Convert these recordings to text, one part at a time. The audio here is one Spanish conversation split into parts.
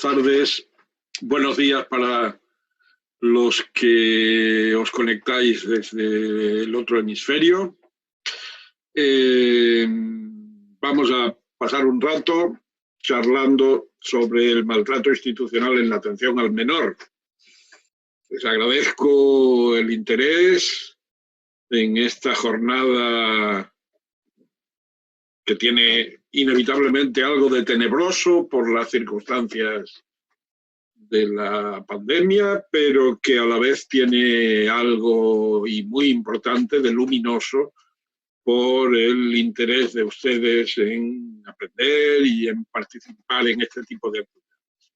tardes, buenos días para los que os conectáis desde el otro hemisferio. Vamos a pasar un rato charlando sobre el maltrato institucional en la atención al menor. Les agradezco el interés en esta jornada que tiene inevitablemente algo de tenebroso por las circunstancias de la pandemia, pero que a la vez tiene algo y muy importante de luminoso por el interés de ustedes en aprender y en participar en este tipo de actividades.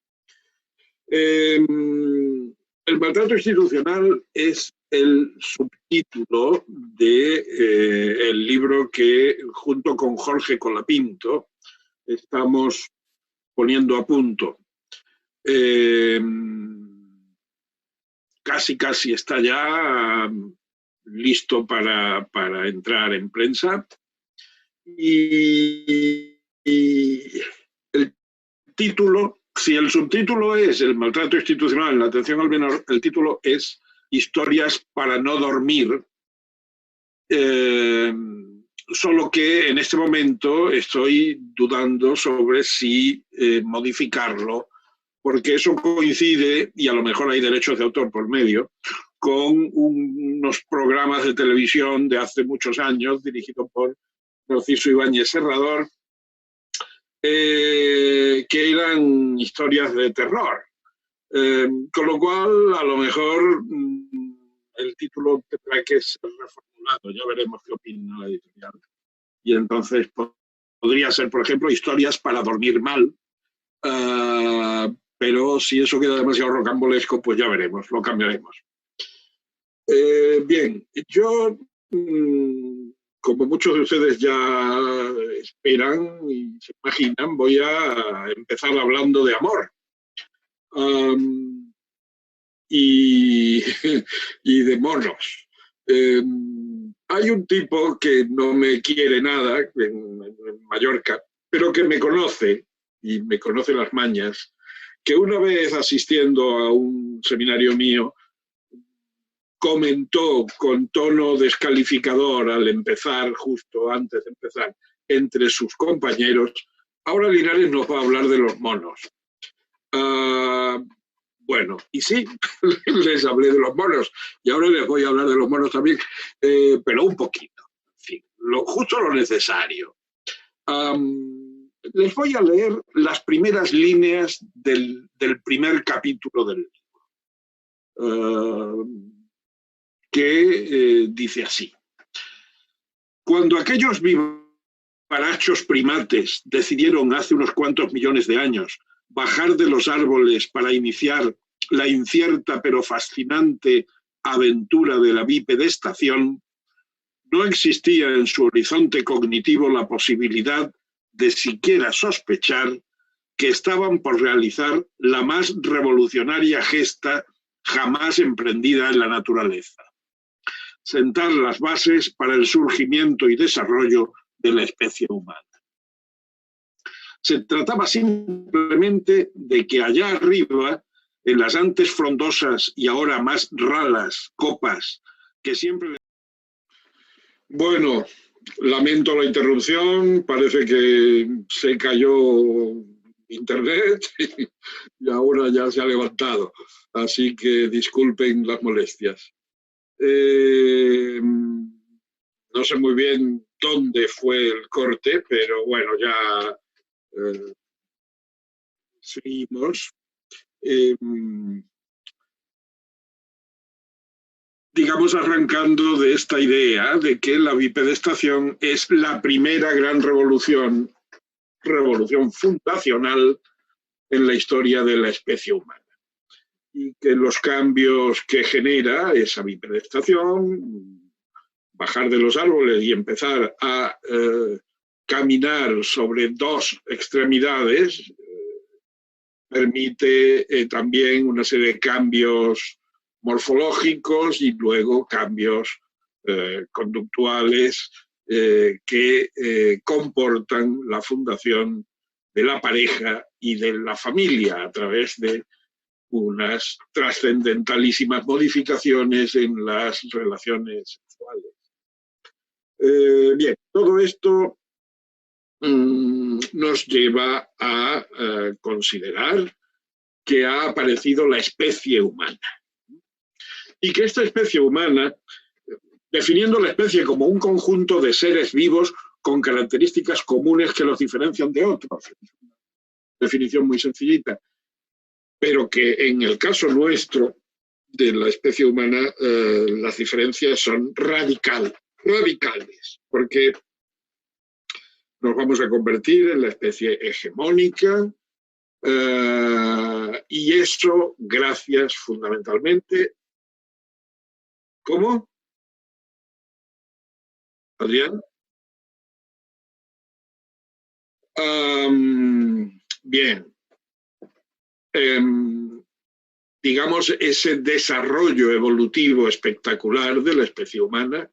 El maltrato institucional es el subtítulo del libro que, junto con Jorge Colapinto, estamos poniendo a punto. Casi está ya listo para entrar en prensa. Y el título, si el subtítulo es el maltrato institucional en la atención al menor, el título es Historias para no dormir, solo que en este momento estoy dudando sobre si modificarlo, porque eso coincide, y a lo mejor hay derechos de autor por medio, con unos programas de televisión de hace muchos años, dirigidos por Narciso Ibáñez Serrador, que eran historias de terror. Con lo cual, a lo mejor el título tendrá que ser reformulado. Ya veremos qué opina la editorial. Y entonces podría ser, por ejemplo, Historias para dormir mal. Pero si eso queda demasiado rocambolesco, pues ya veremos, lo cambiaremos. Bien, yo, como muchos de ustedes ya esperan y se imaginan, voy a empezar hablando de amor. Y de monos. Hay un tipo que no me quiere nada en Mallorca, pero que me conoce, y me conoce las mañas, que una vez asistiendo a un seminario mío, comentó con tono descalificador al empezar, justo antes de empezar, entre sus compañeros: ahora Linares nos va a hablar de los monos. Bueno, y sí, les hablé de los monos, y ahora les voy a hablar de los monos también, pero un poquito, en fin, justo lo necesario. Les voy a leer las primeras líneas del primer capítulo del libro, que dice así: cuando aquellos vivarachos primates decidieron hace unos cuantos millones de años bajar de los árboles para iniciar la incierta pero fascinante aventura de la bipedestación, no existía en su horizonte cognitivo la posibilidad de siquiera sospechar que estaban por realizar la más revolucionaria gesta jamás emprendida en la naturaleza: sentar las bases para el surgimiento y desarrollo de la especie humana. Se trataba simplemente de que allá arriba, en las antes frondosas y ahora más ralas copas que siempre... Bueno, lamento la interrupción, parece que se cayó internet y ahora ya se ha levantado, así que disculpen las molestias. No sé muy bien dónde fue el corte, pero bueno, ya seguimos. Digamos, arrancando de esta idea de que la bipedestación es la primera gran revolución fundacional en la historia de la especie humana, y que los cambios que genera esa bipedestación, bajar de los árboles y empezar a caminar sobre dos extremidades, permite también una serie de cambios morfológicos y luego cambios conductuales que comportan la fundación de la pareja y de la familia a través de unas trascendentalísimas modificaciones en las relaciones sexuales. Bien, todo esto nos lleva a considerar que ha aparecido la especie humana. Y que esta especie humana, definiendo la especie como un conjunto de seres vivos con características comunes que los diferencian de otros, definición muy sencillita, pero que en el caso nuestro de la especie humana las diferencias son radicales, porque nos vamos a convertir en la especie hegemónica y eso gracias fundamentalmente... ¿Cómo? Adrián. Bien. Digamos, ese desarrollo evolutivo espectacular de la especie humana,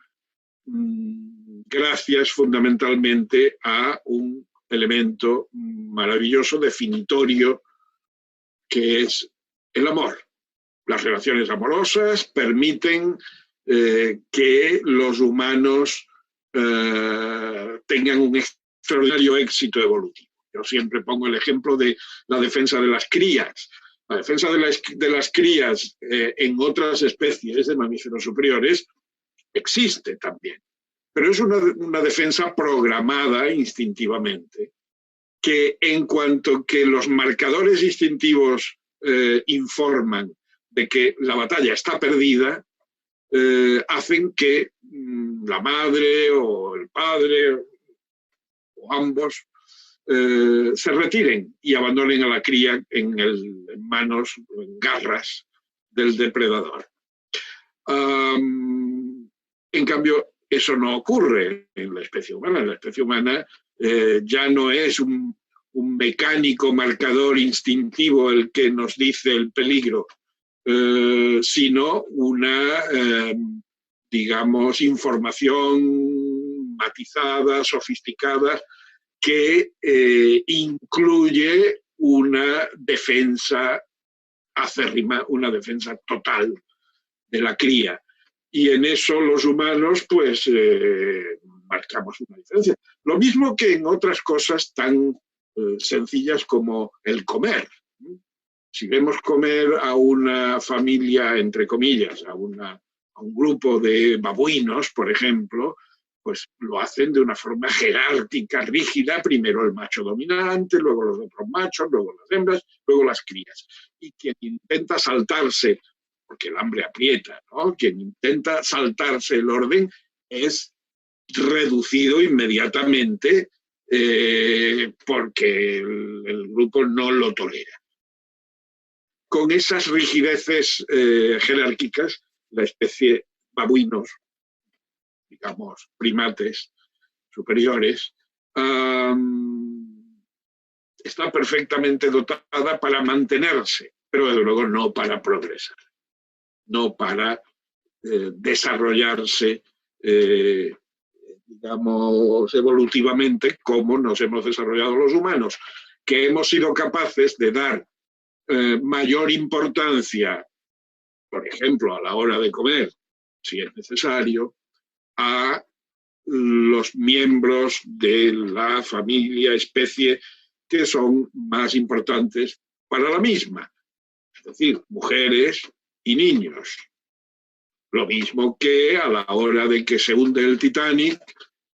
gracias fundamentalmente a un elemento maravilloso, definitorio, que es el amor. Las relaciones amorosas permiten que los humanos tengan un extraordinario éxito evolutivo. Yo siempre pongo el ejemplo de la defensa de las crías. La defensa de las crías en otras especies de mamíferos superiores existe también, pero es una defensa programada instintivamente, que en cuanto que los marcadores instintivos informan de que la batalla está perdida, hacen que la madre o el padre o ambos se retiren y abandonen a la cría en manos, en garras del depredador. En cambio, eso no ocurre en la especie humana. En la especie humana ya no es un mecánico marcador instintivo el que nos dice el peligro, sino una, digamos, información matizada, sofisticada, que incluye una defensa acérrima, una defensa total de la cría. Y en eso los humanos, pues, marcamos una diferencia. Lo mismo que en otras cosas tan sencillas como el comer. Si vemos comer a una familia, entre comillas, a un grupo de babuinos, por ejemplo, pues lo hacen de una forma jerárquica, rígida, primero el macho dominante, luego los otros machos, luego las hembras, luego las crías. Y quien intenta saltarse, porque el hambre aprieta, ¿no? Quien intenta saltarse el orden es reducido inmediatamente porque el grupo no lo tolera. Con esas rigideces jerárquicas, la especie babuinos, digamos, primates superiores, está perfectamente dotada para mantenerse, pero desde luego no para progresar, no para desarrollarse, digamos, evolutivamente como nos hemos desarrollado los humanos, que hemos sido capaces de dar mayor importancia, por ejemplo, a la hora de comer, si es necesario, a los miembros de la familia, especie, que son más importantes para la misma, es decir, mujeres y niños. Lo mismo que a la hora de que se hunde el Titanic,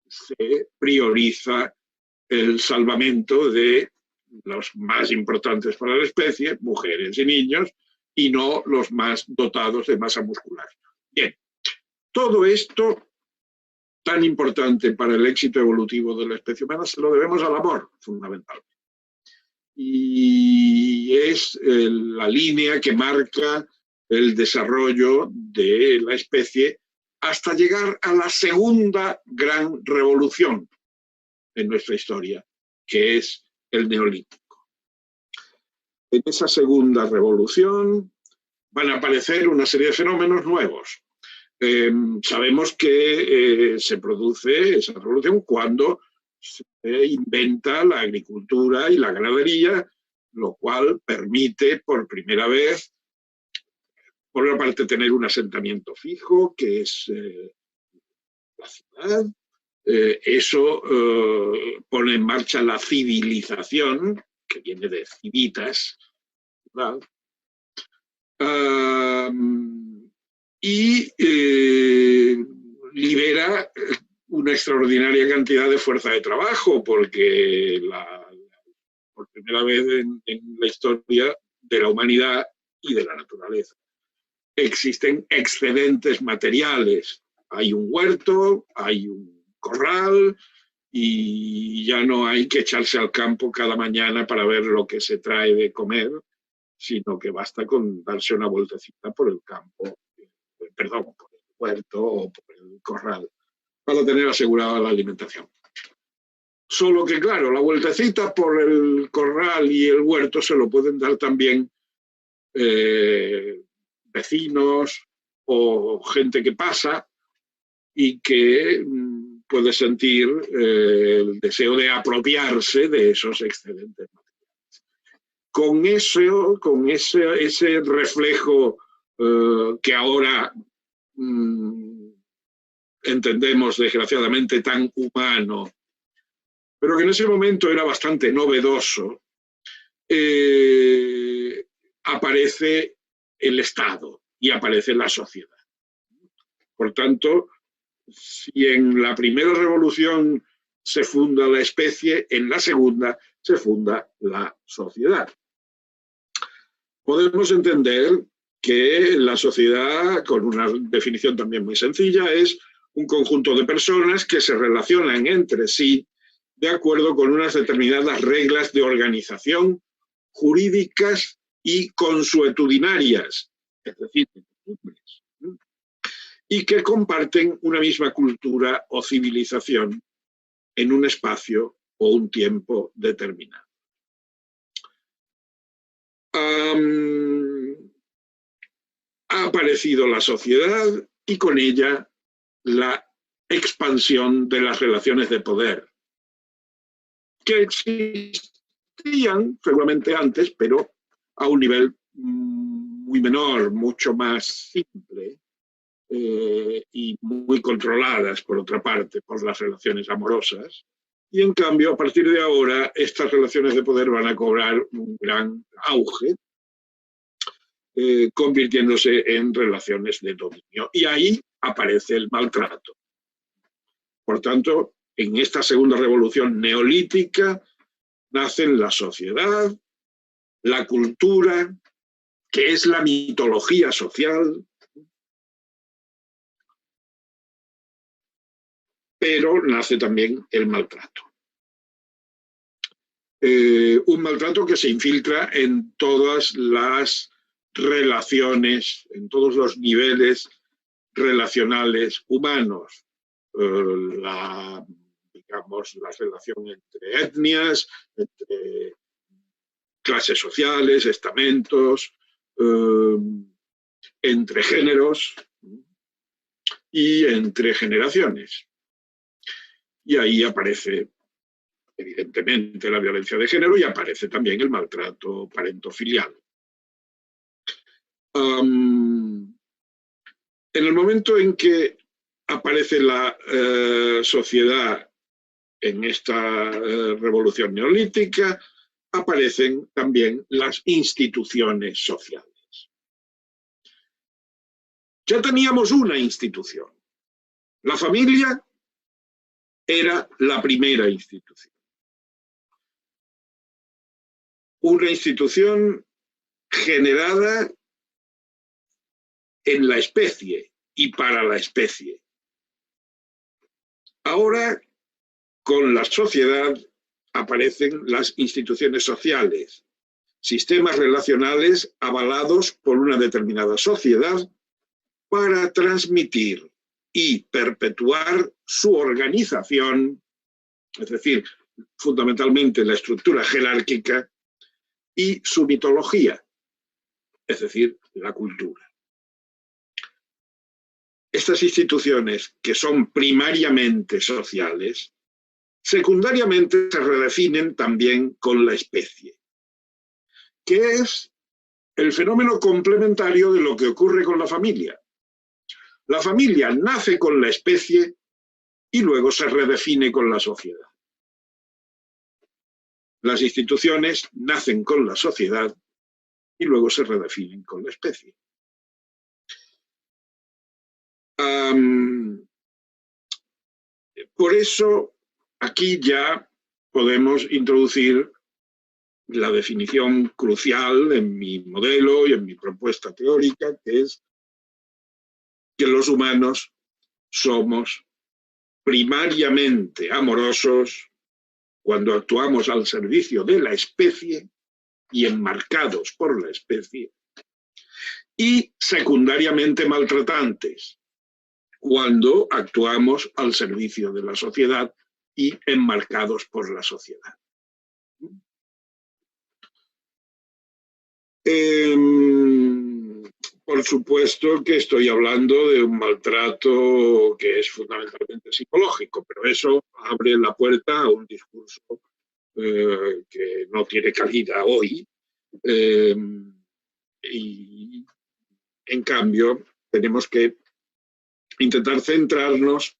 se prioriza el salvamento de los más importantes para la especie, mujeres y niños, y no los más dotados de masa muscular. Bien, todo esto tan importante para el éxito evolutivo de la especie humana se lo debemos al amor, fundamentalmente. Y es la línea que marca el desarrollo de la especie hasta llegar a la segunda gran revolución en nuestra historia, que es el Neolítico. En esa segunda revolución van a aparecer una serie de fenómenos nuevos. Sabemos que se produce esa revolución cuando se inventa la agricultura y la ganadería lo cual permite por primera vez, por una parte, tener un asentamiento fijo, que es la ciudad. Eso pone en marcha la civilización, que viene de civitas, ¿verdad? Y libera una extraordinaria cantidad de fuerza de trabajo, porque por primera vez en la historia de la humanidad y de la naturaleza existen excedentes materiales. Hay un huerto, hay un corral, y ya no hay que echarse al campo cada mañana para ver lo que se trae de comer, sino que basta con darse una vueltecita por el campo, perdón, por el huerto o por el corral, para tener asegurada la alimentación. Solo que, claro, la vueltecita por el corral y el huerto se lo pueden dar también vecinos o gente que pasa y que puede sentir el deseo de apropiarse de esos excedentes materiales. Con ese reflejo que ahora entendemos desgraciadamente tan humano, pero que en ese momento era bastante novedoso, aparece el Estado y aparece la sociedad. Por tanto, si en la primera revolución se funda la especie, en la segunda se funda la sociedad. Podemos entender que la sociedad, con una definición también muy sencilla, es un conjunto de personas que se relacionan entre sí de acuerdo con unas determinadas reglas de organización jurídicas y consuetudinarias, es decir, costumbres, y que comparten una misma cultura o civilización en un espacio o un tiempo determinado. Ha aparecido la sociedad y con ella la expansión de las relaciones de poder, que existían seguramente antes, pero a un nivel muy menor, mucho más simple, y muy controladas, por otra parte, por las relaciones amorosas. Y en cambio, a partir de ahora, estas relaciones de poder van a cobrar un gran auge, convirtiéndose en relaciones de dominio. Y ahí aparece el maltrato. Por tanto, en esta segunda revolución neolítica nacen la sociedad, la cultura, que es la mitología social, pero nace también el maltrato. Un maltrato que se infiltra en todas las relaciones, en todos los niveles relacionales humanos. Digamos, la relación entre etnias, entre clases sociales, estamentos, entre géneros y entre generaciones. Y ahí aparece, evidentemente, la violencia de género y aparece también el maltrato parentofilial. En el momento en que aparece la sociedad en esta revolución neolítica, aparecen también las instituciones sociales. Ya teníamos una institución. La familia era la primera institución. Una institución generada en la especie y para la especie. Ahora, con la sociedad, aparecen las instituciones sociales, sistemas relacionales avalados por una determinada sociedad para transmitir y perpetuar su organización, es decir, fundamentalmente la estructura jerárquica, y su mitología, es decir, la cultura. Estas instituciones, que son primariamente sociales, secundariamente se redefinen también con la especie. que es el fenómeno complementario de lo que ocurre con la familia. La familia nace con la especie y luego se redefine con la sociedad. Las instituciones nacen con la sociedad y luego se redefinen con la especie. Por eso, aquí ya podemos introducir la definición crucial en mi modelo y en mi propuesta teórica, que es que los humanos somos primariamente amorosos cuando actuamos al servicio de la especie y enmarcados por la especie, y secundariamente maltratantes cuando actuamos al servicio de la sociedad y enmarcados por la sociedad. Por supuesto que estoy hablando de un maltrato que es fundamentalmente psicológico, pero eso abre la puerta a un discurso que no tiene cabida hoy, y en cambio tenemos que intentar centrarnos,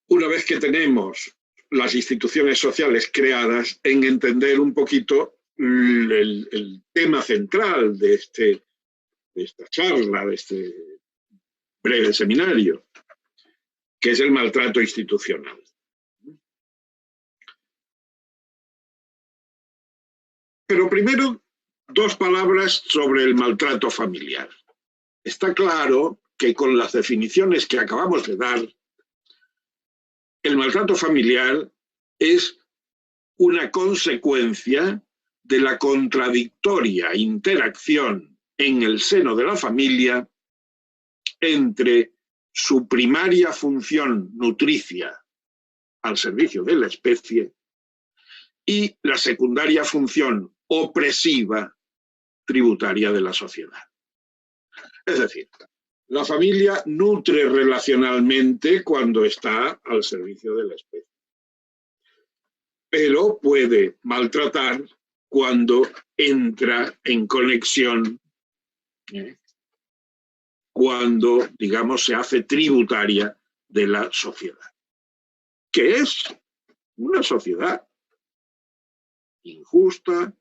una vez que tenemos las instituciones sociales creadas, en entender un poquito el tema central de esta charla, de este breve seminario, que es el maltrato institucional. Pero primero, dos palabras sobre el maltrato familiar. Está claro que con las definiciones que acabamos de dar, el maltrato familiar es una consecuencia de la contradictoria interacción en el seno de la familia entre su primaria función nutricia al servicio de la especie y la secundaria función opresiva tributaria de la sociedad. Es decir, la familia nutre relacionalmente cuando está al servicio de la especie, pero puede maltratar cuando entra en conexión, cuando, digamos, se hace tributaria de la sociedad, que es una sociedad injusta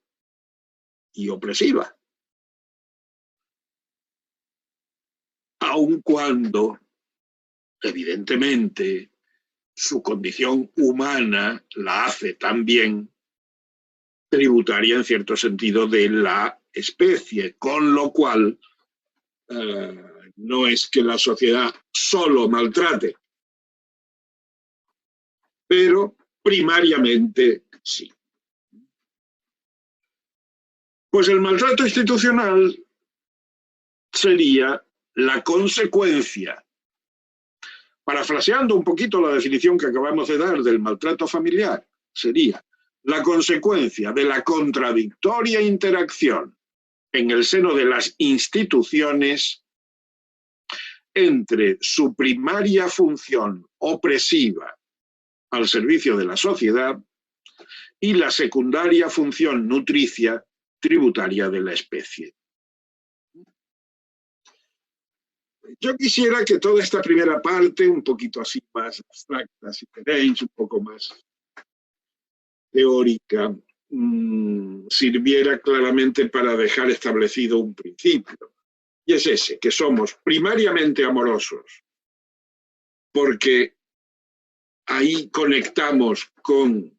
y opresiva, aun cuando, evidentemente, su condición humana la hace también tributaria en cierto sentido de la especie, con lo cual no es que la sociedad solo maltrate, pero primariamente sí. Pues el maltrato institucional sería la consecuencia, parafraseando un poquito la definición que acabamos de dar del maltrato familiar, sería la consecuencia de la contradictoria interacción en el seno de las instituciones entre su primaria función opresiva al servicio de la sociedad y la secundaria función nutricia tributaria de la especie. Yo quisiera que toda esta primera parte, un poquito así más abstracta, si queréis, un poco más teórica, sirviera claramente para dejar establecido un principio. Y es ese, que somos primariamente amorosos, porque ahí conectamos con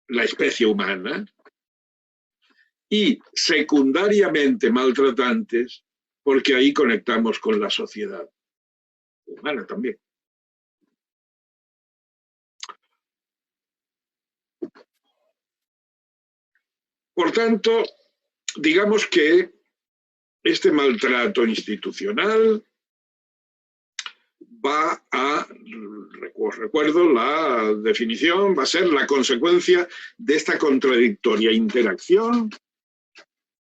la especie humana, y secundariamente maltratantes, porque ahí conectamos con la sociedad humana también. Por tanto, digamos que este maltrato institucional va a, recuerdo la definición, va a ser la consecuencia de esta contradictoria interacción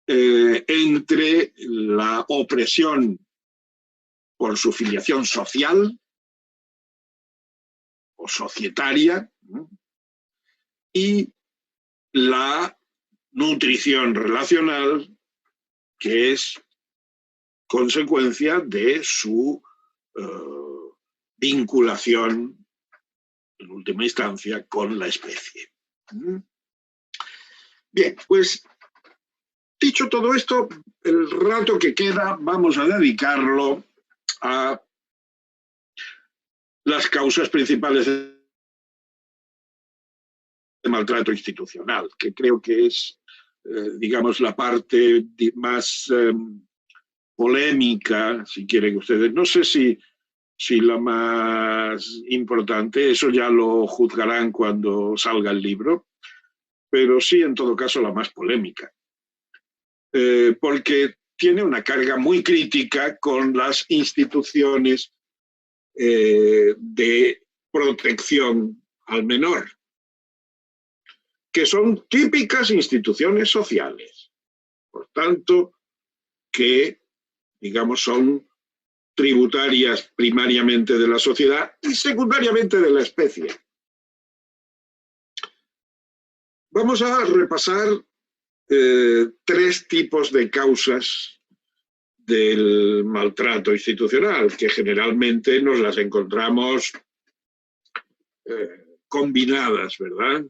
entre la opresión por su filiación social o societaria, ¿no?, y la nutrición relacional, que es consecuencia de su vinculación, en última instancia, con la especie. Bien, pues dicho todo esto, el rato que queda vamos a dedicarlo a las causas principales de maltrato institucional, que creo que es, digamos, la parte más polémica, si quieren ustedes. No sé si la más importante, eso ya lo juzgarán cuando salga el libro, pero sí, en todo caso, la más polémica. Porque tiene una carga muy crítica con las instituciones de protección al menor, que son típicas instituciones sociales, por tanto, que, digamos, son tributarias primariamente de la sociedad y secundariamente de la especie. Vamos a repasar tres tipos de causas del maltrato institucional, que generalmente nos las encontramos combinadas, ¿verdad?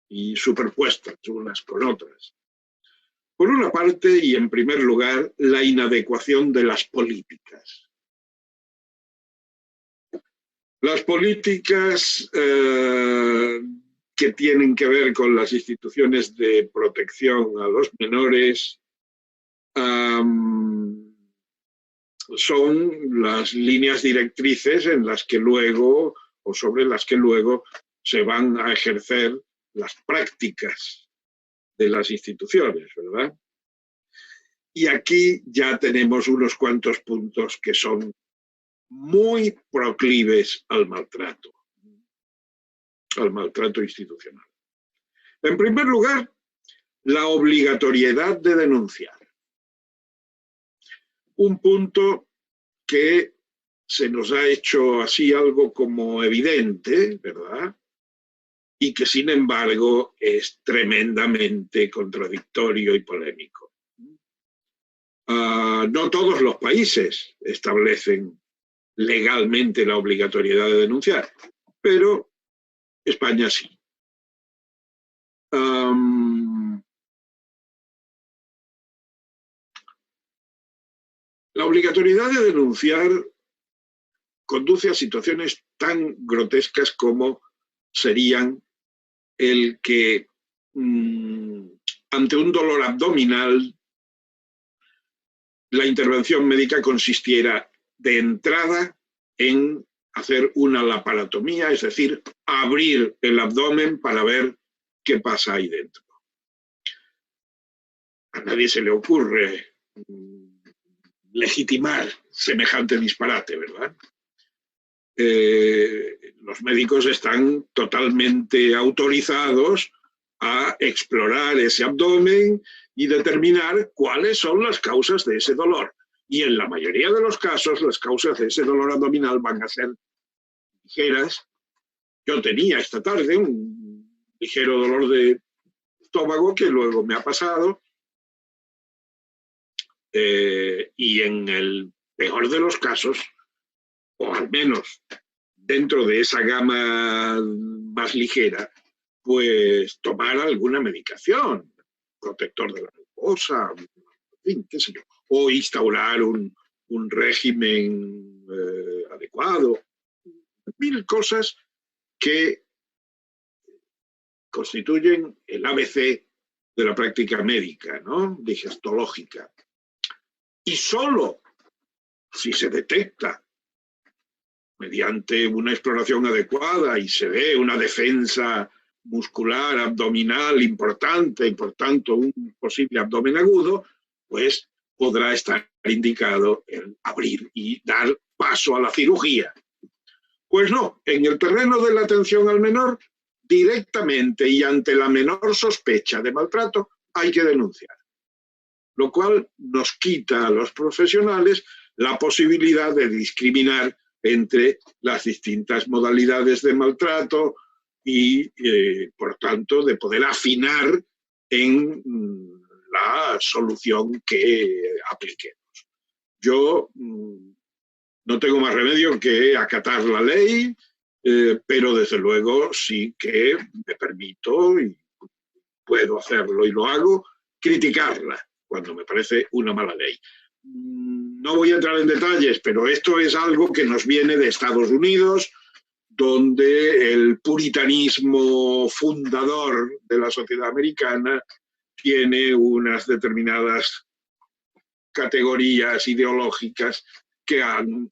Y superpuestas unas con otras. Por una parte, y en primer lugar, la inadecuación de las políticas. Las políticas que tienen que ver con las instituciones de protección a los menores son las líneas directrices en las que luego, o sobre las que luego, se van a ejercer las prácticas de las instituciones, ¿verdad? Y aquí ya tenemos unos cuantos puntos que son muy proclives al maltrato institucional. En primer lugar, la obligatoriedad de denunciar. Un punto que se nos ha hecho así algo como evidente, ¿verdad? Y que sin embargo es tremendamente contradictorio y polémico. No todos los países establecen legalmente la obligatoriedad de denunciar, pero España sí. La obligatoriedad de denunciar conduce a situaciones tan grotescas como serían el que ante un dolor abdominal la intervención médica consistiera de entrada en hacer una laparotomía, es decir, abrir el abdomen para ver qué pasa ahí dentro. A nadie se le ocurre legitimar semejante disparate, ¿verdad? Los médicos están totalmente autorizados a explorar ese abdomen y determinar cuáles son las causas de ese dolor. Y en la mayoría de los casos, las causas de ese dolor abdominal van a ser ligeras. Yo tenía esta tarde un ligero dolor de estómago que luego me ha pasado. Y en el peor de los casos, o al menos dentro de esa gama más ligera, pues tomar alguna medicación, protector de la mucosa, en fin, qué sé yo, o instaurar un régimen adecuado, mil cosas que constituyen el ABC de la práctica médica, ¿no? Digestológica. Y solo si se detecta mediante una exploración adecuada y se ve una defensa muscular abdominal importante y por tanto un posible abdomen agudo, pues podrá estar indicado el abrir y dar paso a la cirugía. Pues no, en el terreno de la atención al menor, directamente y ante la menor sospecha de maltrato, hay que denunciar. Lo cual nos quita a los profesionales la posibilidad de discriminar entre las distintas modalidades de maltrato y, por tanto, de poder afinar en la solución que apliquemos. Yo no tengo más remedio que acatar la ley, pero desde luego sí que me permito, y puedo hacerlo y lo hago, criticarla cuando me parece una mala ley. No voy a entrar en detalles, pero esto es algo que nos viene de Estados Unidos, donde el puritanismo fundador de la sociedad americana tiene unas determinadas categorías ideológicas que han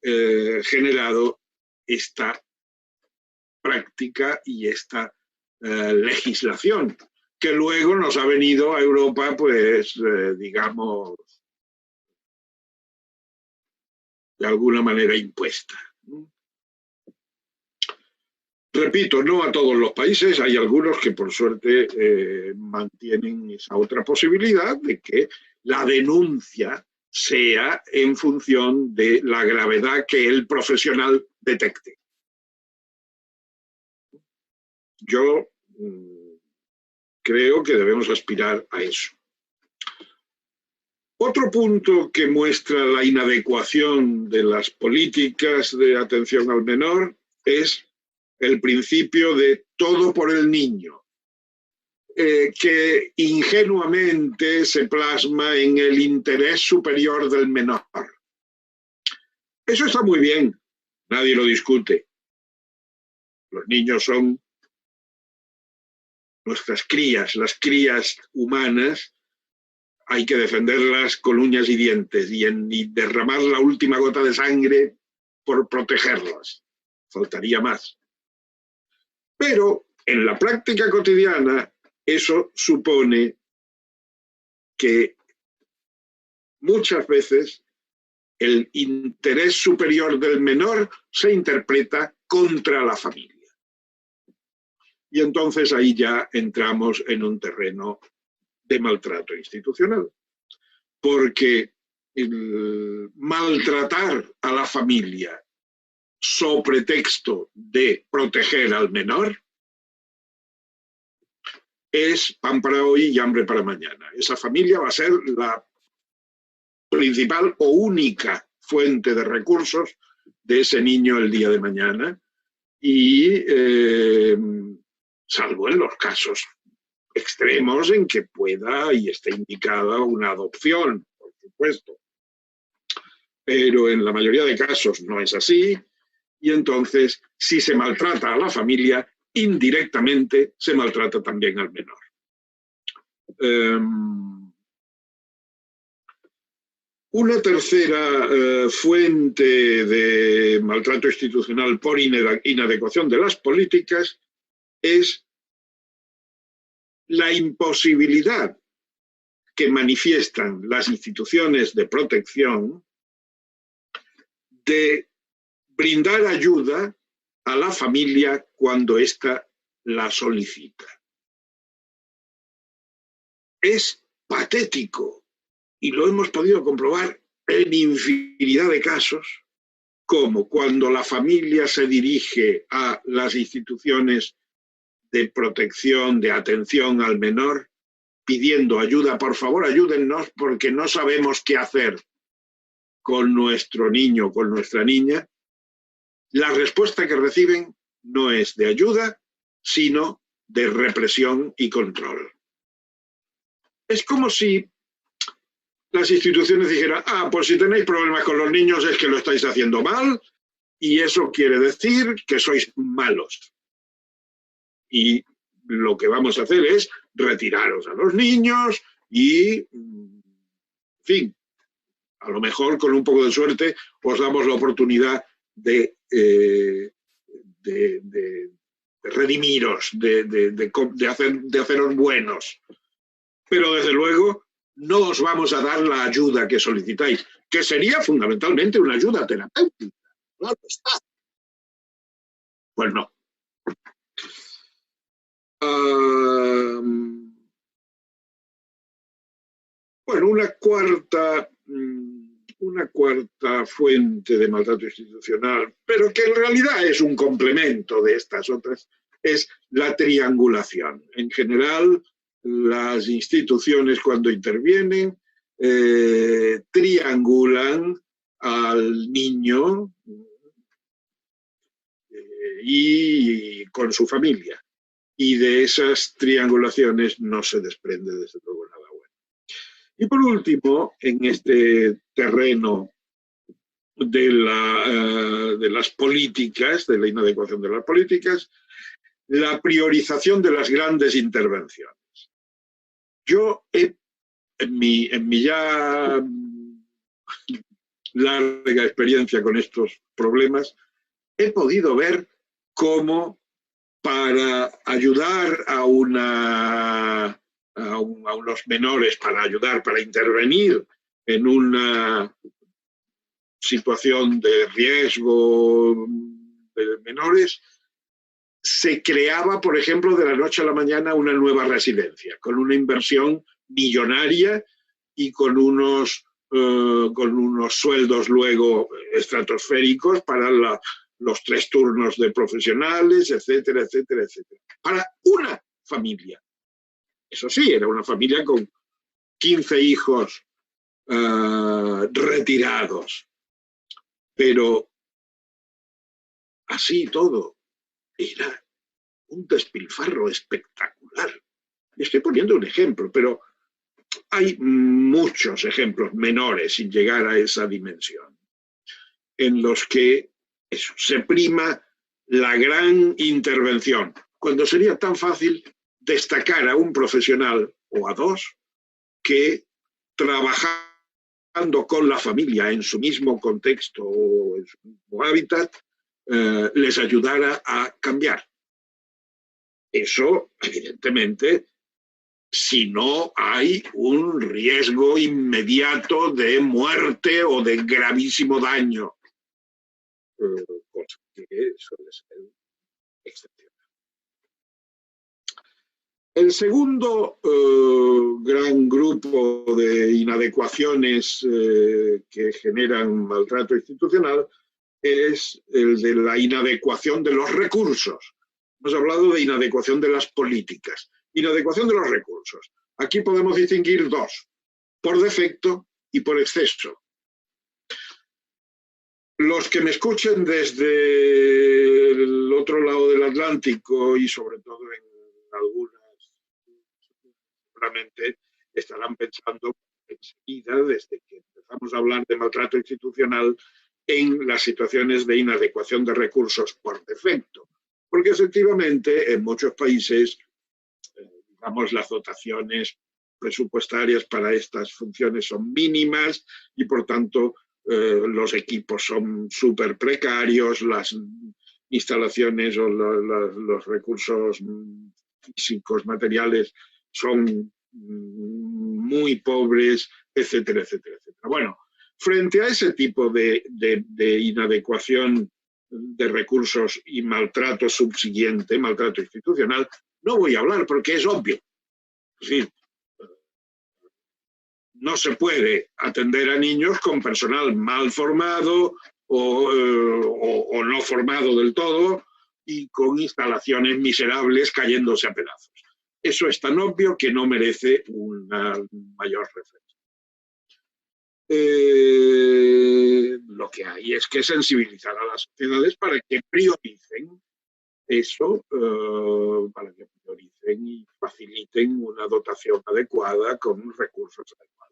generado esta práctica y esta legislación, que luego nos ha venido a Europa, pues, digamos, de alguna manera impuesta. Repito, no a todos los países, hay algunos que por suerte mantienen esa otra posibilidad de que la denuncia sea en función de la gravedad que el profesional detecte. Yo creo que debemos aspirar a eso. Otro punto que muestra la inadecuación de las políticas de atención al menor es el principio de todo por el niño, que ingenuamente se plasma en el interés superior del menor. Eso está muy bien, nadie lo discute. Los niños son nuestras crías, las crías humanas, hay que defenderlas con uñas y dientes y derramar la última gota de sangre por protegerlas. Faltaría más. Pero en la práctica cotidiana eso supone que muchas veces el interés superior del menor se interpreta contra la familia. Y entonces ahí ya entramos en un terreno de maltrato institucional, porque el maltratar a la familia sobre pretexto de proteger al menor es pan para hoy y hambre para mañana. Esa familia va a ser la principal o única fuente de recursos de ese niño el día de mañana y salvo en los casos extremos en que pueda y esté indicada una adopción, por supuesto. Pero en la mayoría de casos no es así, y entonces, si se maltrata a la familia, indirectamente se maltrata también al menor. Una tercera fuente de maltrato institucional por inadecuación de las políticas es la imposibilidad que manifiestan las instituciones de protección de brindar ayuda a la familia cuando ésta la solicita. Es patético, y lo hemos podido comprobar en infinidad de casos, como cuando la familia se dirige a las instituciones de protección, de atención al menor, pidiendo ayuda, por favor, ayúdennos porque no sabemos qué hacer con nuestro niño, con nuestra niña. La respuesta que reciben no es de ayuda, sino de represión y control. Es como si las instituciones dijeran, pues si tenéis problemas con los niños es que lo estáis haciendo mal, y eso quiere decir que sois malos. Y lo que vamos a hacer es retiraros a los niños y, en fin, a lo mejor con un poco de suerte os damos la oportunidad de redimiros, de haceros buenos. Pero desde luego no os vamos a dar la ayuda que solicitáis, que sería fundamentalmente una ayuda terapéutica. Claro está. Pues no. Bueno, una cuarta fuente de maltrato institucional, pero que en realidad es un complemento de estas otras, es la triangulación. En general, las instituciones cuando intervienen triangulan al niño y con su familia. Y de esas triangulaciones no se desprende desde luego nada bueno. Y por último, en este terreno de las políticas, de la inadecuación de las políticas, la priorización de las grandes intervenciones. Yo en mi ya larga experiencia con estos problemas, he podido ver cómo para ayudar a unos menores, para intervenir en una situación de riesgo de menores, se creaba, por ejemplo, de la noche a la mañana una nueva residencia, con una inversión millonaria y con unos sueldos luego estratosféricos para los 3 turnos de profesionales, etcétera, etcétera, etcétera. Para una familia. Eso sí, era una familia con 15 hijos retirados. Pero así todo, era un despilfarro espectacular. Estoy poniendo un ejemplo, pero hay muchos ejemplos menores sin llegar a esa dimensión, en los que se prima la gran intervención, cuando sería tan fácil destacar a un profesional o a 2 que trabajando con la familia en su mismo contexto o en su mismo hábitat, les ayudara a cambiar. Eso, evidentemente, si no hay un riesgo inmediato de muerte o de gravísimo daño, cosa que suele ser excepcional. El segundo gran grupo de inadecuaciones que generan maltrato institucional es el de la inadecuación de los recursos. Hemos hablado de inadecuación de las políticas. Inadecuación de los recursos. Aquí podemos distinguir 2, por defecto y por exceso. Los que me escuchen desde el otro lado del Atlántico y sobre todo en algunas, seguramente estarán pensando enseguida, desde que empezamos a hablar de maltrato institucional, en las situaciones de inadecuación de recursos por defecto. Porque efectivamente en muchos países, digamos, las dotaciones presupuestarias para estas funciones son mínimas y por tanto los equipos son súper precarios, las instalaciones o los recursos físicos, materiales son muy pobres, etcétera, etcétera, etcétera. Bueno, frente a ese tipo de inadecuación de recursos y maltrato subsiguiente, maltrato institucional, no voy a hablar porque es obvio. Es decir, no se puede atender a niños con personal mal formado o no formado del todo y con instalaciones miserables cayéndose a pedazos. Eso es tan obvio que no merece una mayor reflexión. Lo que hay es que sensibilizar a las sociedades para que prioricen eso, para que prioricen y faciliten una dotación adecuada con recursos adecuados.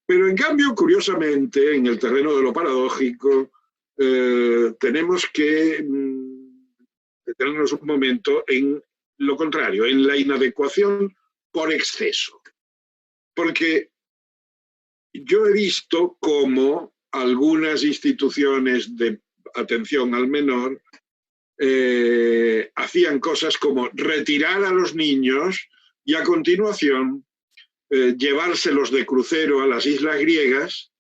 Pero en cambio, curiosamente, en el terreno de lo paradójico, tenemos que detenernos un momento en lo contrario, en la inadecuación por exceso. Porque yo he visto cómo algunas instituciones de atención al menor hacían cosas como retirar a los niños y a continuación llevárselos de crucero a las islas griegas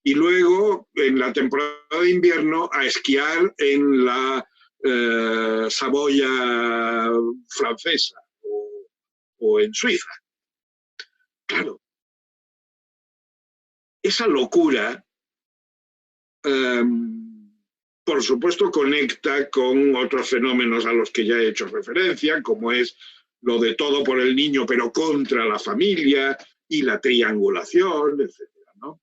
y luego en la temporada de invierno a esquiar en la Saboya francesa o en Suiza. Claro, esa locura por supuesto conecta con otros fenómenos a los que ya he hecho referencia, como es lo de todo por el niño pero contra la familia y la triangulación, etcétera, ¿no?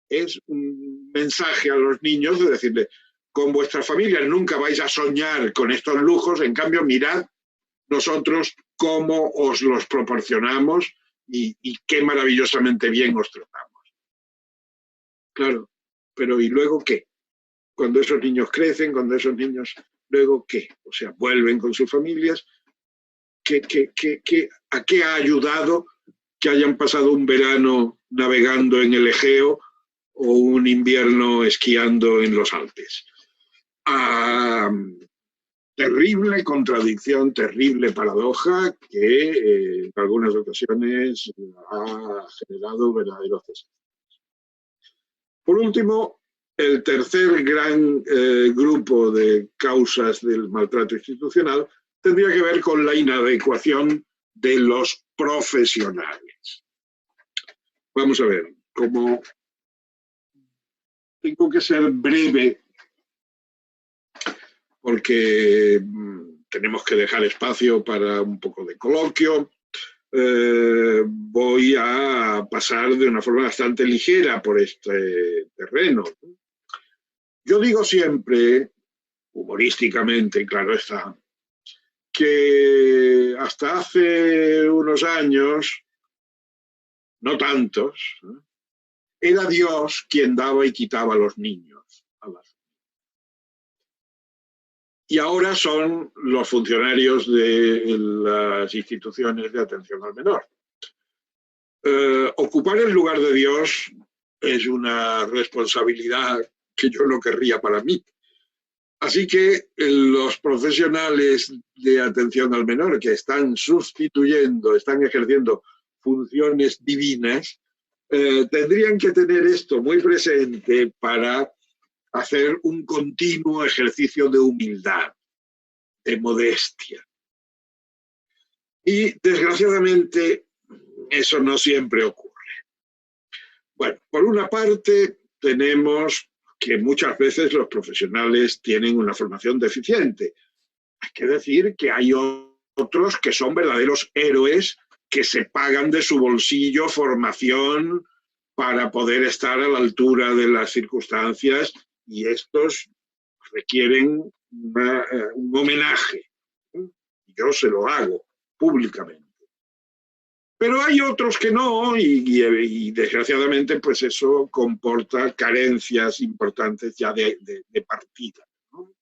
Es un mensaje a los niños de decirle, con vuestras familias nunca vais a soñar con estos lujos, en cambio mirad nosotros cómo os los proporcionamos y qué maravillosamente bien os tratamos. Claro, pero ¿y luego qué? Cuando esos niños crecen, cuando esos niños, ¿luego qué? O sea, vuelven con sus familias. ¿A qué ha ayudado que hayan pasado un verano navegando en el Egeo o un invierno esquiando en los Alpes? Terrible contradicción, terrible paradoja que en algunas ocasiones ha generado verdaderos desastres. Por último, el tercer gran grupo de causas del maltrato institucional tendría que ver con la inadecuación de los profesionales. Vamos a ver, como tengo que ser breve porque tenemos que dejar espacio para un poco de coloquio, voy a pasar de una forma bastante ligera por este terreno. Yo digo siempre, humorísticamente, claro está, que hasta hace unos años, no tantos, era Dios quien daba y quitaba a los niños. Y ahora son los funcionarios de las instituciones de atención al menor. Ocupar el lugar de Dios es una responsabilidad que yo no querría para mí. Así que los profesionales de atención al menor que están sustituyendo, están ejerciendo funciones divinas, tendrían que tener esto muy presente para hacer un continuo ejercicio de humildad, de modestia. Y desgraciadamente eso no siempre ocurre. Bueno, por una parte tenemos que muchas veces los profesionales tienen una formación deficiente. Hay que decir que hay otros que son verdaderos héroes que se pagan de su bolsillo formación para poder estar a la altura de las circunstancias y estos requieren un homenaje. Yo se lo hago públicamente. Pero hay otros que no y desgraciadamente pues eso comporta carencias importantes ya de partida, ¿no?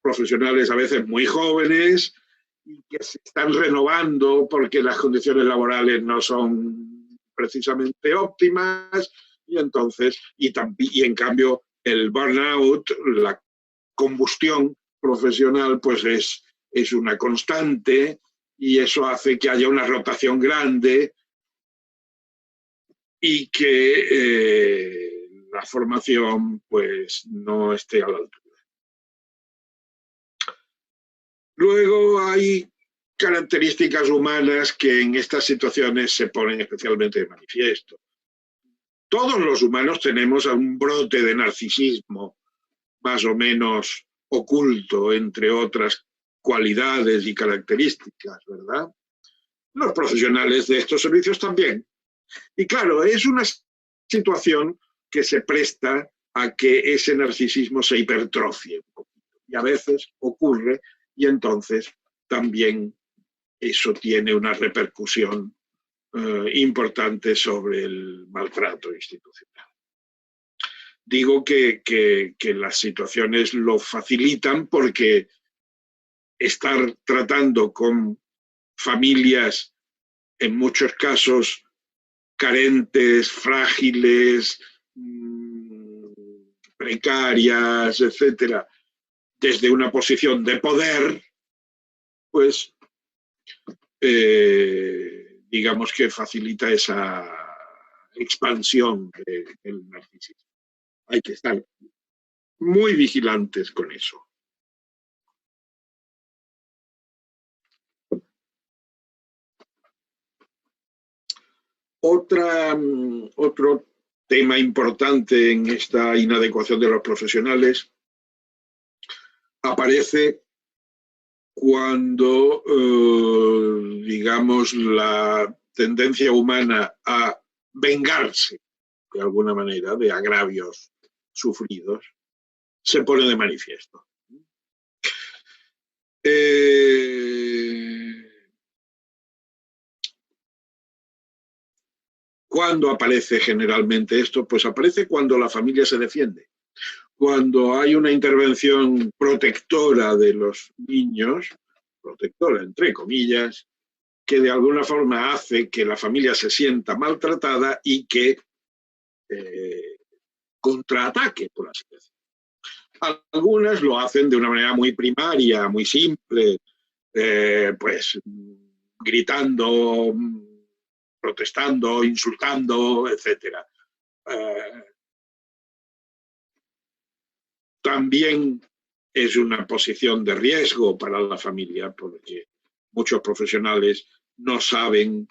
Profesionales a veces muy jóvenes y que se están renovando porque las condiciones laborales no son precisamente óptimas y entonces, y en cambio el burnout, la combustión profesional pues es una constante y eso hace que haya una rotación grande y que la formación pues no esté a la altura. Luego hay características humanas que en estas situaciones se ponen especialmente de manifiesto. Todos los humanos tenemos un brote de narcisismo más o menos oculto, entre otras cualidades y características, ¿verdad? Los profesionales de estos servicios también. Y claro, es una situación que se presta a que ese narcisismo se hipertrofie un poquito. Y a veces ocurre y entonces también eso tiene una repercusión importante sobre el maltrato institucional. Digo que las situaciones lo facilitan porque estar tratando con familias en muchos casos carentes, frágiles, precarias, etcétera, desde una posición de poder, pues digamos que facilita esa expansión del narcisismo. Hay que estar muy vigilantes con eso. Otro tema importante en esta inadecuación de los profesionales aparece cuando, digamos, la tendencia humana a vengarse, de alguna manera, de agravios sufridos, se pone de manifiesto. ¿Cuándo aparece generalmente esto? Pues aparece cuando la familia se defiende. Cuando hay una intervención protectora de los niños, protectora entre comillas, que de alguna forma hace que la familia se sienta maltratada y que contraataque, por así decirlo. Algunas lo hacen de una manera muy primaria, muy simple, pues gritando, protestando, insultando, etc. También es una posición de riesgo para la familia, porque muchos profesionales no saben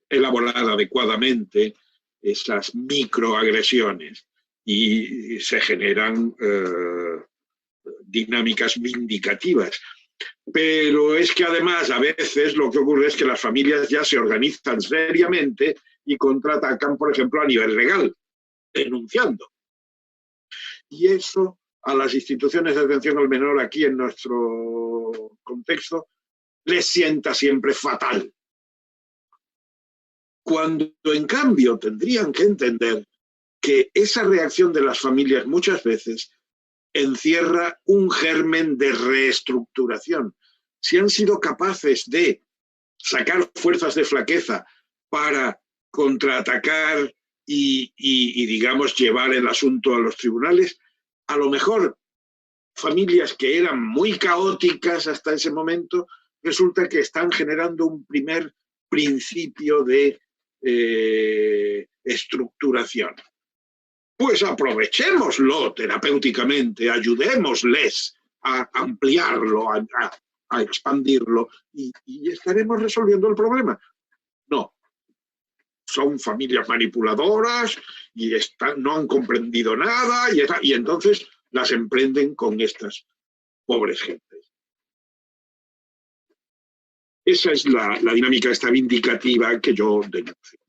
elaborar adecuadamente esas microagresiones y se generan dinámicas vindicativas. Pero es que además a veces lo que ocurre es que las familias ya se organizan seriamente y contraatacan, por ejemplo, a nivel legal, denunciando. Y eso a las instituciones de atención al menor aquí en nuestro contexto les sienta siempre fatal. Cuando en cambio tendrían que entender que esa reacción de las familias muchas veces encierra un germen de reestructuración. Si han sido capaces de sacar fuerzas de flaqueza para contraatacar y digamos, llevar el asunto a los tribunales, a lo mejor familias que eran muy caóticas hasta ese momento, resulta que están generando un primer principio de estructuración. Pues aprovechémoslo terapéuticamente, ayudémosles a ampliarlo, a expandirlo y estaremos resolviendo el problema. No, son familias manipuladoras y no han comprendido nada y entonces las emprenden con estas pobres gentes. Esa es la dinámica esta vindicativa que yo denuncio.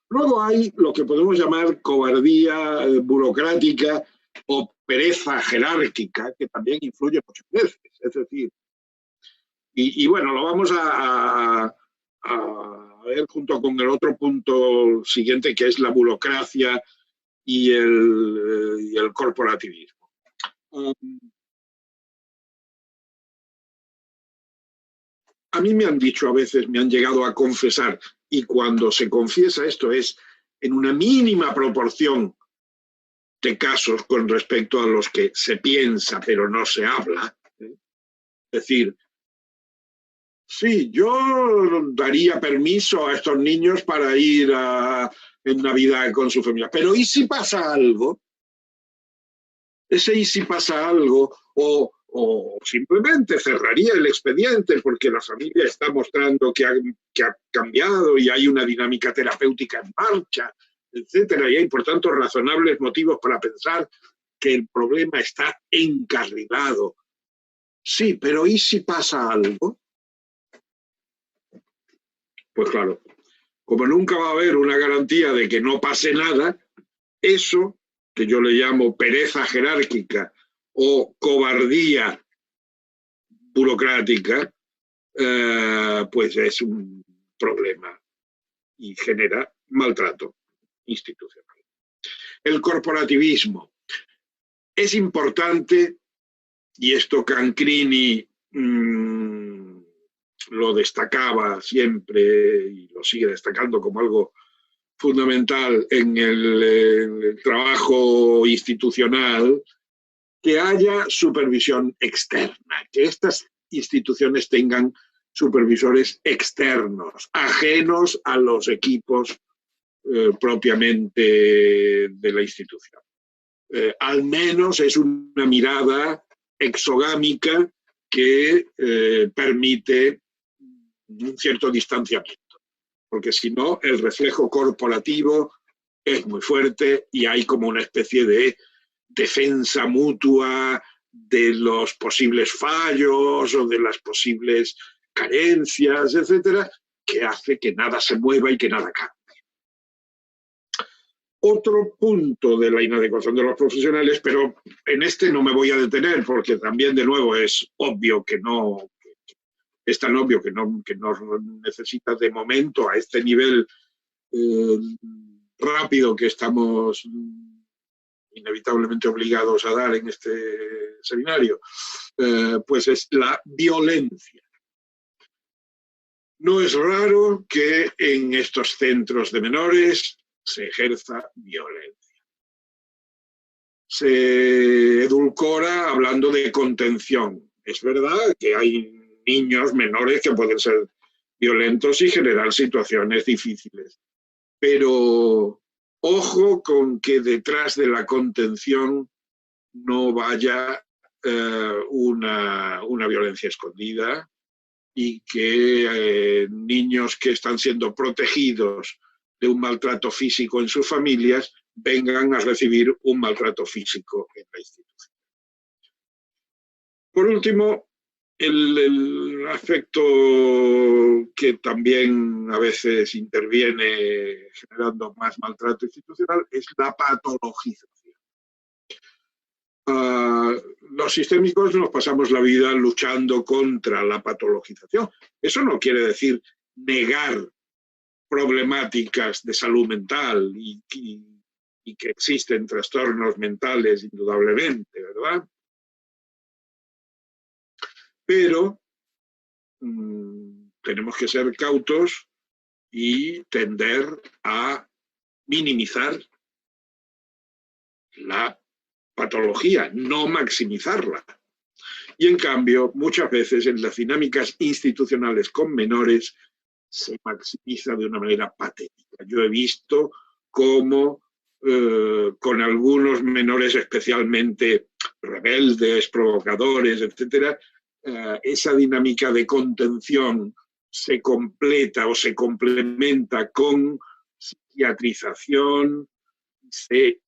Luego hay lo que podemos llamar cobardía burocrática o pereza jerárquica, que también influye muchas veces. Es decir, y bueno, lo vamos a ver junto con el otro punto siguiente, que es la burocracia y el corporativismo. A mí me han dicho a veces, me han llegado a confesar, y cuando se confiesa esto es en una mínima proporción de casos con respecto a los que se piensa pero no se habla. Es decir, sí, yo daría permiso a estos niños para ir en Navidad con su familia, pero ¿y si pasa algo? Ese ¿y si pasa algo? O simplemente cerraría el expediente porque la familia está mostrando que ha cambiado y hay una dinámica terapéutica en marcha, etcétera, y hay por tanto razonables motivos para pensar que el problema está encarrilado. Sí, pero ¿y si pasa algo? Pues claro, como nunca va a haber una garantía de que no pase nada, eso, que yo le llamo pereza jerárquica o cobardía burocrática, pues es un problema y genera maltrato institucional. El corporativismo es importante, y esto Cancrini lo destacaba siempre y lo sigue destacando como algo fundamental en el trabajo institucional, que haya supervisión externa, que estas instituciones tengan supervisores externos, ajenos a los equipos propiamente de la institución. Al menos es una mirada exogámica que permite un cierto distanciamiento, porque si no, el reflejo corporativo es muy fuerte y hay como una especie de defensa mutua, de los posibles fallos o de las posibles carencias, etcétera, que hace que nada se mueva y que nada cambie. Otro punto de la inadecuación de los profesionales, pero en este no me voy a detener porque también de nuevo es obvio que no, es tan obvio que no necesita de momento a este nivel rápido que estamos inevitablemente obligados a dar en este seminario, pues es la violencia. No es raro que en estos centros de menores se ejerza violencia. Se edulcora hablando de contención. Es verdad que hay niños menores que pueden ser violentos y generar situaciones difíciles, pero ojo con que detrás de la contención no vaya una violencia escondida y que niños que están siendo protegidos de un maltrato físico en sus familias vengan a recibir un maltrato físico en la institución. Por último, el aspecto que también a veces interviene generando más maltrato institucional es la patologización. Los sistémicos nos pasamos la vida luchando contra la patologización. Eso no quiere decir negar problemáticas de salud mental y que existen trastornos mentales indudablemente, ¿verdad? Pero tenemos que ser cautos y tender a minimizar la patología, no maximizarla. Y en cambio, muchas veces en las dinámicas institucionales con menores se maximiza de una manera patética. Yo he visto cómo con algunos menores especialmente rebeldes, provocadores, etcétera, esa dinámica de contención se completa o se complementa con psiquiatrización, se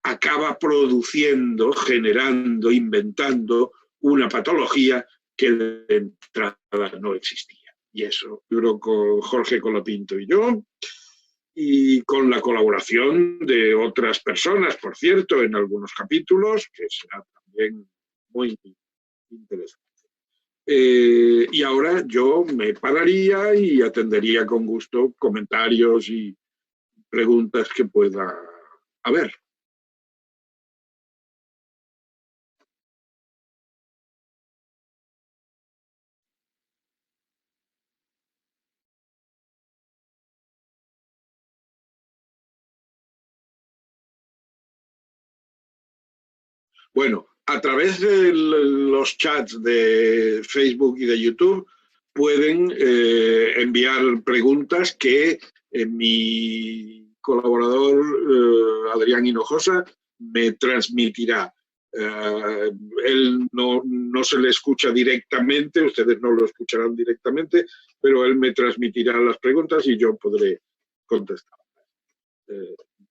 acaba produciendo, generando, inventando una patología que de entrada no existía. Y eso duró con Jorge Colapinto y yo, y con la colaboración de otras personas, por cierto, en algunos capítulos, que será también muy interesante. Y ahora yo me pararía y atendería con gusto comentarios y preguntas que pueda haber. Bueno, a través de los chats de Facebook y de YouTube pueden enviar preguntas que mi colaborador Adrián Hinojosa me transmitirá. Él no se le escucha directamente, ustedes no lo escucharán directamente, pero él me transmitirá las preguntas y yo podré contestar.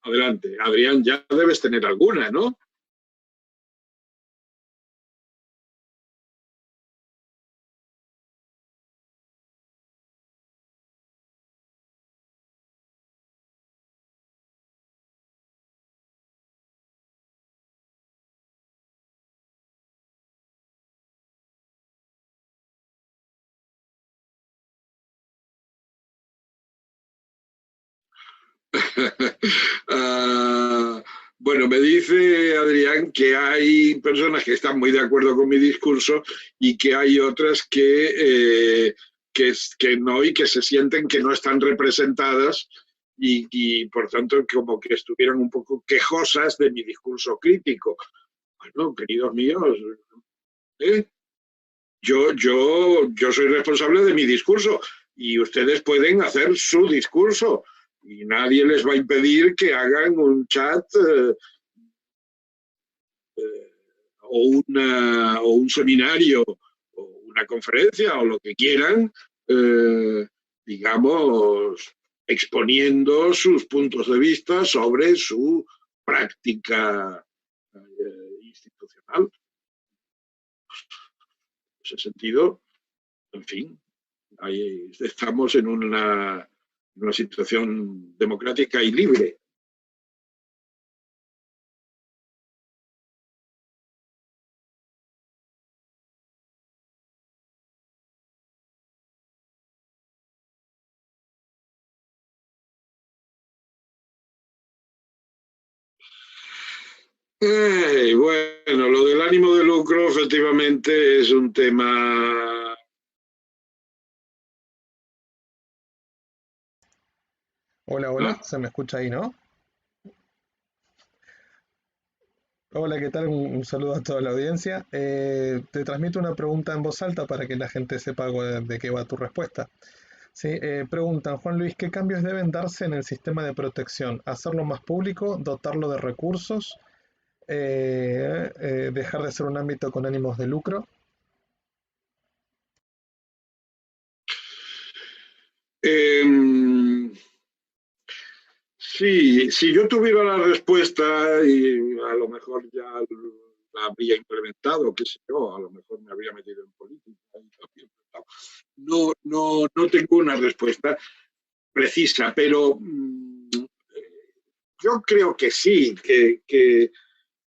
Adelante, Adrián, ya debes tener alguna, ¿no? Bueno, me dice Adrián que hay personas que están muy de acuerdo con mi discurso y que hay otras que no y que se sienten que no están representadas y por tanto como que estuvieran un poco quejosas de mi discurso crítico. Bueno, queridos míos, ¿eh? Yo soy responsable de mi discurso y ustedes pueden hacer su discurso y nadie les va a impedir que hagan un chat o un seminario o una conferencia o lo que quieran, digamos, exponiendo sus puntos de vista sobre su práctica institucional. ese sentido, en fin, estamos en una situación democrática y libre. Bueno, lo del ánimo de lucro efectivamente es un tema. Hola, hola, se me escucha ahí, ¿no? Hola, ¿qué tal? Un saludo a toda la audiencia. Te transmito una pregunta en voz alta para que la gente sepa de qué va tu respuesta. Sí, preguntan, Juan Luis, ¿qué cambios deben darse en el sistema de protección? ¿Hacerlo más público? ¿Dotarlo de recursos? ¿Dejar de ser un ámbito con ánimos de lucro? Eh, Sí, si yo tuviera la respuesta y a lo mejor ya la habría implementado, qué sé yo, a lo mejor me habría metido en política y lo habría implementado. No tengo una respuesta precisa, pero yo creo que sí, que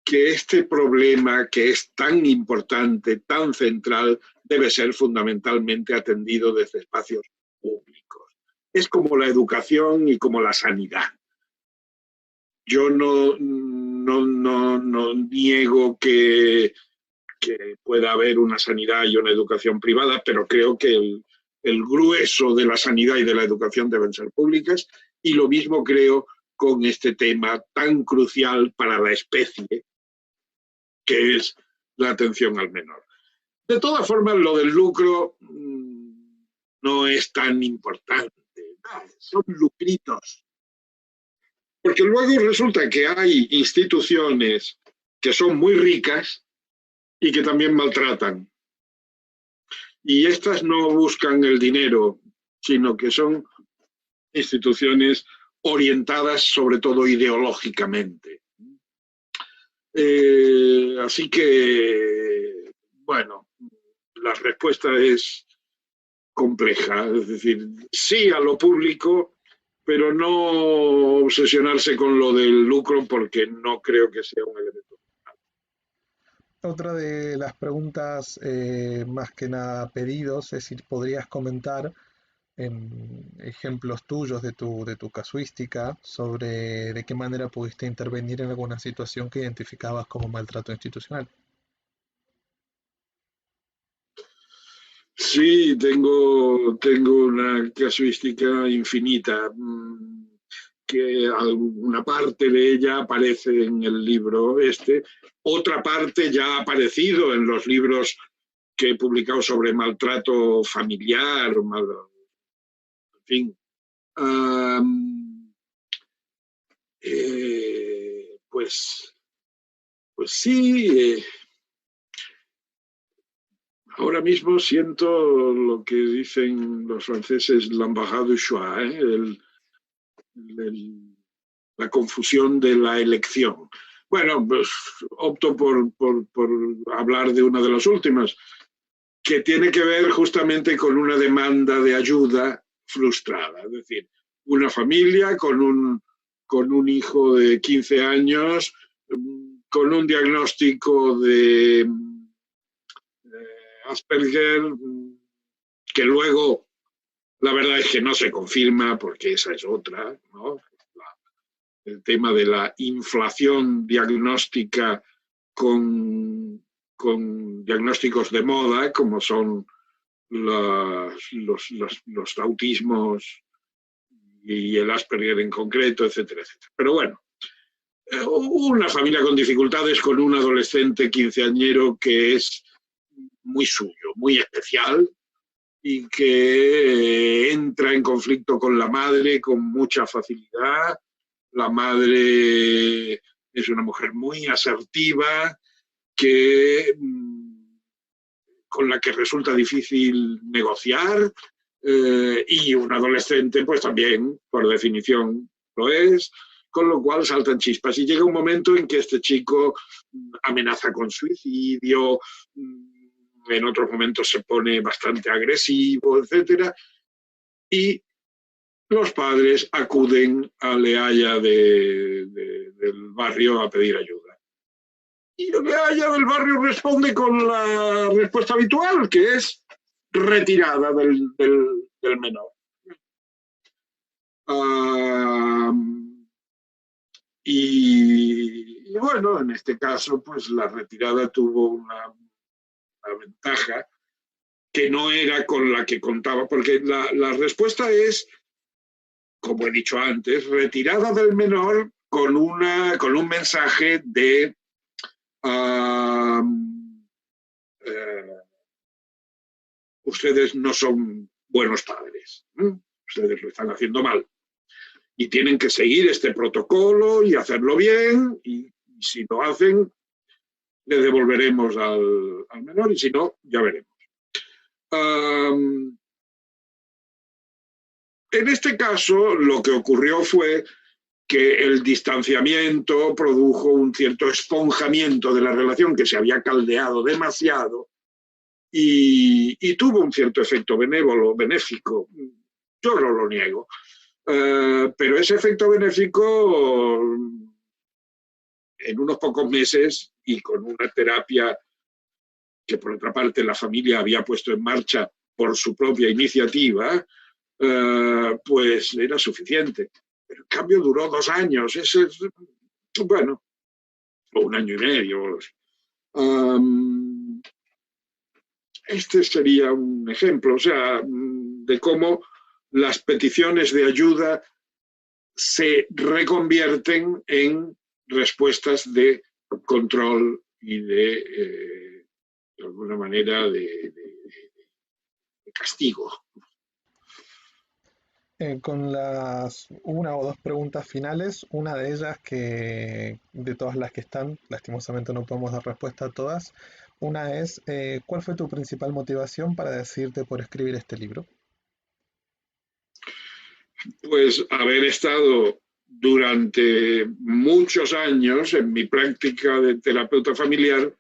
este problema que es tan importante, tan central, debe ser fundamentalmente atendido desde espacios públicos. Es como la educación y como la sanidad. Yo no niego que pueda haber una sanidad y una educación privada, pero creo que el grueso de la sanidad y de la educación deben ser públicas, y lo mismo creo con este tema tan crucial para la especie, que es la atención al menor. De todas formas, lo del lucro no es tan importante. Son lucritos. Porque luego resulta que hay instituciones que son muy ricas y que también maltratan. Y estas no buscan el dinero, sino que son instituciones orientadas sobre todo ideológicamente. Así que, bueno, la respuesta es compleja, es decir, sí a lo público, pero no obsesionarse con lo del lucro porque no creo que sea un elemento. Otra de las preguntas, más que nada pedidos, es si podrías comentar ejemplos tuyos de tu casuística sobre de qué manera pudiste intervenir en alguna situación que identificabas como maltrato institucional. Sí, tengo una casuística infinita, que alguna parte de ella aparece en el libro este, otra parte ya ha aparecido en los libros que he publicado sobre maltrato familiar, en fin. Um, pues, pues sí, ahora mismo siento lo que dicen los franceses l'embarras du choix, la confusión de la elección. Bueno, pues opto por hablar de una de las últimas, que tiene que ver justamente con una demanda de ayuda frustrada. Es decir, una familia con un hijo de 15 años, con un diagnóstico de Asperger, que luego la verdad es que no se confirma, porque esa es otra, ¿no? El tema de la inflación diagnóstica con diagnósticos de moda, como son los autismos y el Asperger en concreto, etcétera, etcétera. Pero bueno, una familia con dificultades, con un adolescente quinceañero que es muy suyo, muy especial, y que entra en conflicto con la madre con mucha facilidad. La madre es una mujer muy asertiva, que, con la que resulta difícil negociar, y un adolescente pues también, por definición, lo es, con lo cual saltan chispas. Y llega un momento en que este chico amenaza con suicidio, en otros momentos se pone bastante agresivo, etcétera, y los padres acuden a Leaya del barrio a pedir ayuda. Y Leaya del barrio responde con la respuesta habitual, que es retirada del menor. Y bueno, en este caso, pues la retirada tuvo una ventaja que no era con la que contaba, porque la respuesta es, como he dicho antes, retirada del menor con un mensaje de ustedes no son buenos padres, ustedes lo están haciendo mal y tienen que seguir este protocolo y hacerlo bien, y si lo hacen, le devolveremos al menor, y si no, ya veremos. En este caso, lo que ocurrió fue que el distanciamiento produjo un cierto esponjamiento de la relación que se había caldeado demasiado y tuvo un cierto efecto benévolo, benéfico. Yo no lo niego. Pero ese efecto benéfico, en unos pocos meses y con una terapia que por otra parte la familia había puesto en marcha por su propia iniciativa, pues era suficiente. Pero en cambio duró 2 años, eso es, bueno, o 1 año y medio. Este sería un ejemplo, o sea, de cómo las peticiones de ayuda se reconvierten en respuestas de control y de alguna manera, de castigo. Con las una o dos preguntas finales, una de ellas que de todas las que están, lastimosamente no podemos dar respuesta a todas. Una es, ¿cuál fue tu principal motivación para decidirte por escribir este libro? Pues haber estado durante muchos años en mi práctica de terapeuta familiar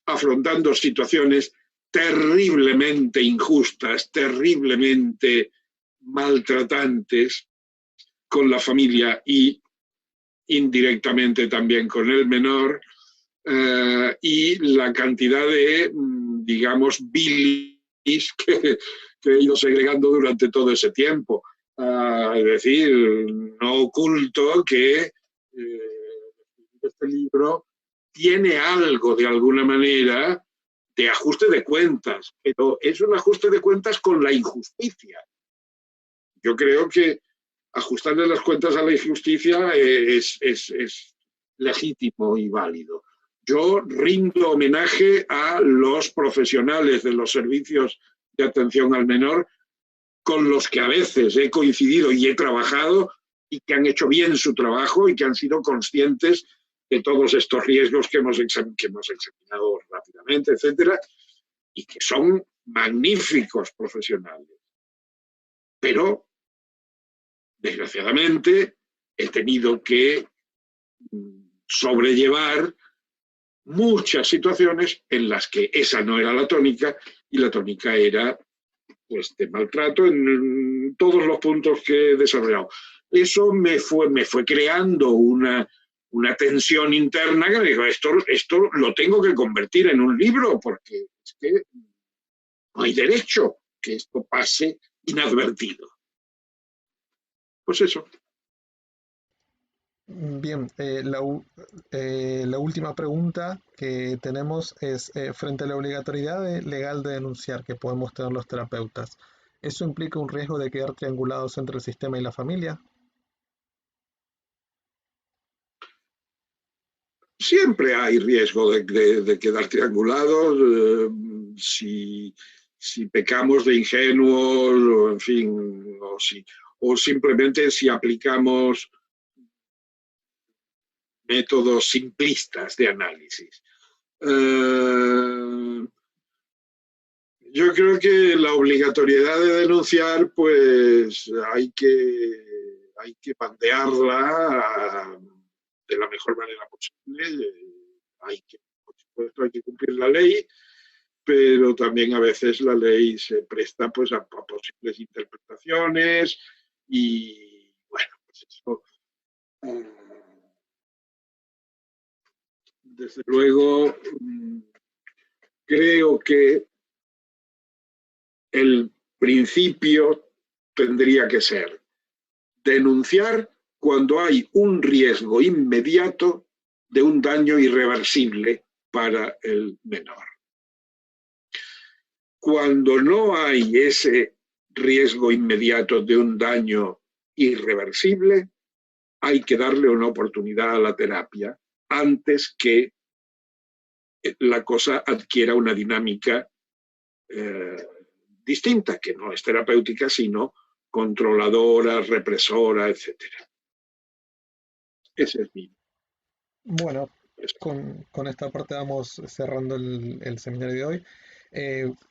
afrontando situaciones terriblemente injustas, terriblemente maltratantes con la familia y indirectamente también con el menor, y la cantidad de, digamos, bilis que he ido segregando durante todo ese tiempo. Es decir, no oculto que este libro tiene algo, de alguna manera, de ajuste de cuentas, pero es un ajuste de cuentas con la injusticia. Yo creo que ajustarle las cuentas a la injusticia es legítimo y válido. Yo rindo homenaje a los profesionales de los servicios de atención al menor con los que a veces he coincidido y he trabajado y que han hecho bien su trabajo y que han sido conscientes de todos estos riesgos que hemos examinado rápidamente, etcétera, y que son magníficos profesionales. Pero, desgraciadamente, he tenido que sobrellevar muchas situaciones en las que esa no era la tónica y la tónica era, pues, de maltrato en todos los puntos que he desarrollado. Eso me fue creando una tensión interna que me dijo, esto lo tengo que convertir en un libro porque es que no hay derecho que esto pase inadvertido. Pues eso. Bien, la última pregunta que tenemos es, frente a la obligatoriedad legal de denunciar que podemos tener los terapeutas, ¿eso implica un riesgo de quedar triangulados entre el sistema y la familia? Siempre hay riesgo de quedar triangulados, si pecamos de ingenuos, o en fin, o simplemente si aplicamos métodos simplistas de análisis. Yo creo que la obligatoriedad de denunciar, pues hay que bandearla de la mejor manera posible. Por supuesto, hay que cumplir la ley, pero también a veces la ley se presta pues a posibles interpretaciones y bueno, pues eso desde luego creo que el principio tendría que ser denunciar cuando hay un riesgo inmediato de un daño irreversible para el menor. Cuando no hay ese riesgo inmediato de un daño irreversible, hay que darle una oportunidad a la terapia antes que la cosa adquiera una dinámica distinta, que no es terapéutica, sino controladora, represora, etc. Ese es mi... Bueno, con esta parte vamos cerrando el seminario de hoy.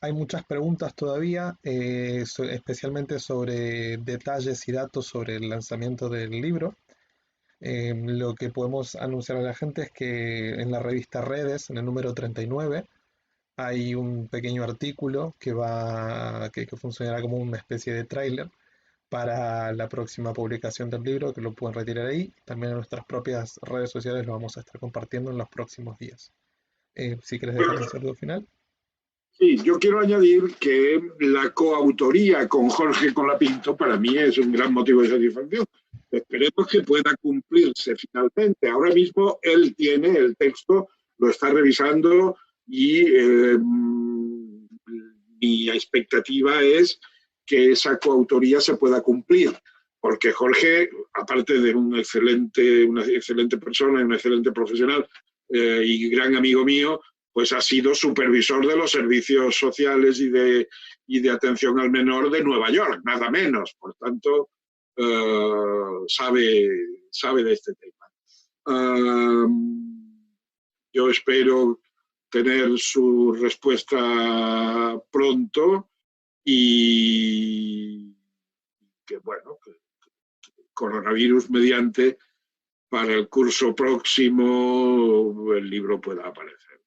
Hay muchas preguntas todavía, especialmente sobre detalles y datos sobre el lanzamiento del libro. Lo que podemos anunciar a la gente es que en la revista Redes, en el número 39, hay un pequeño artículo que funcionará como una especie de tráiler para la próxima publicación del libro, que lo pueden retirar ahí. También en nuestras propias redes sociales lo vamos a estar compartiendo en los próximos días. Si quieres dejar un saludo final. Sí, yo quiero añadir que la coautoría con Jorge Colapinto para mí es un gran motivo de satisfacción. Esperemos que pueda cumplirse finalmente. Ahora mismo él tiene el texto, lo está revisando y mi expectativa es que esa coautoría se pueda cumplir, porque Jorge, aparte de una excelente persona y un excelente profesional y gran amigo mío, pues ha sido supervisor de los servicios sociales y de atención al menor de Nueva York, nada menos. Por tanto, sabe de este tema. Yo espero tener su respuesta pronto y que, bueno, que coronavirus mediante, para el curso próximo el libro pueda aparecer.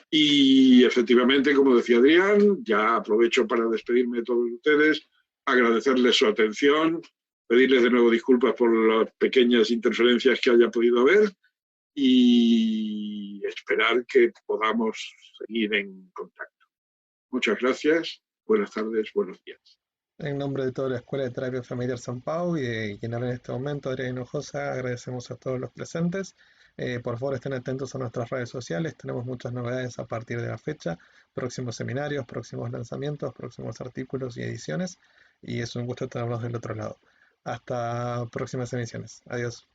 Y efectivamente, como decía Adrián, ya aprovecho para despedirme de todos ustedes, agradecerles su atención, pedirles de nuevo disculpas por las pequeñas interferencias que haya podido haber y esperar que podamos seguir en contacto. Muchas gracias, buenas tardes, buenos días. En nombre de toda la Escuela de Terapia Familiar San Pau y de quien habla en este momento, Adrián Hinojosa, agradecemos a todos los presentes. Por favor, estén atentos a nuestras redes sociales, tenemos muchas novedades a partir de la fecha, próximos seminarios, próximos lanzamientos, próximos artículos y ediciones, y es un gusto tenerlos del otro lado. Hasta próximas emisiones. Adiós.